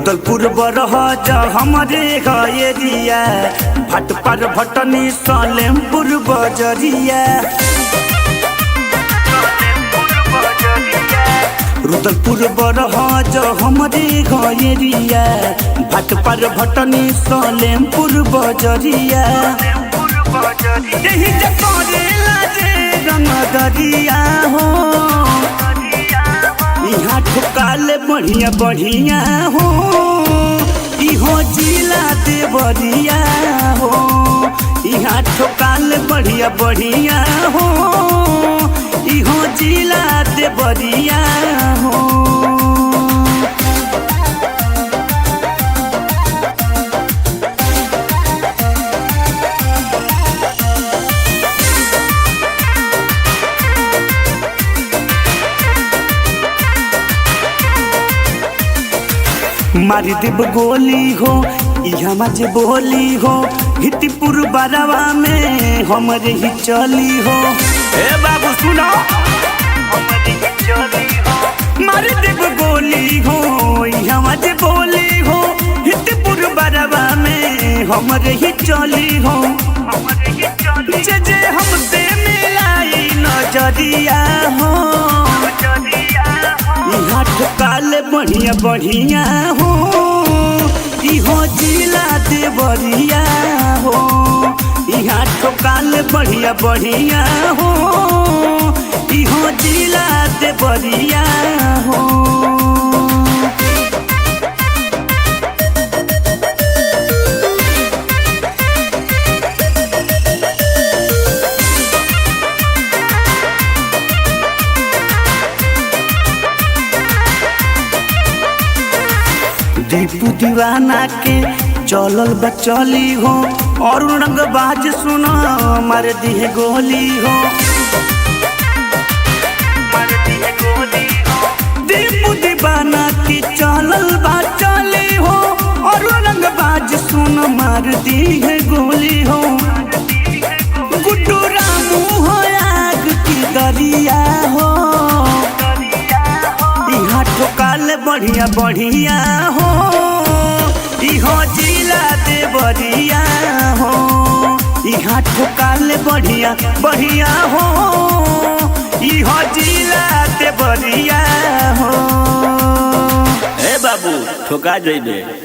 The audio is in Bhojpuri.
रुदलपुर बरहज हमारे एरिया भट पर भटनी सलेमपुर बजरिया। रुदलपुर बरहज हमारे एरिया भट पर भटनी सलेमपुर बजरिया। यही जकरेला जे रंग दरिया हो यहाँ ठुकाल बढ़िया बढ़िया हो इहो जिला देवरिया हो। यहाँ ठुकाल बढ़िया बढ़िया हो इहो जिला देवरिया हो। मारी देव गोली हो यहाँ मजे बोली हो हितपुर बरवा में हमरे ही चली हो। ए बाबू सुनो मारी देव गोली हो यहाँ मजे बोली हो हितपुर बरवा में हमरे ही चली हो। जे हमसे मिलाई नजरिया हो यहाँ ठुकाल बढ़िया बढ़िया हो इहो जिला देवरिया हो। यहाँ ठुकाल बढ़िया बढ़िया हो इहो जिला देवरिया हो। दीपू दीवाना के चलल बचली हो और रंगबाज सुनो मार दी गोली हो। दीपू दीवाना के चलल बचली हो और रंगबाज सुनो मार दी गोली हो। गुड्डू रामू हो आग की दरिया हो यहाँ ठोकाल बढ़िया बढ़िया हो इहो जिला देवरिया हो। यहाँ ठोकाल बढ़िया बढ़िया हो इहो जिला देवरिया हो। ए बाबू ठोका जइबे।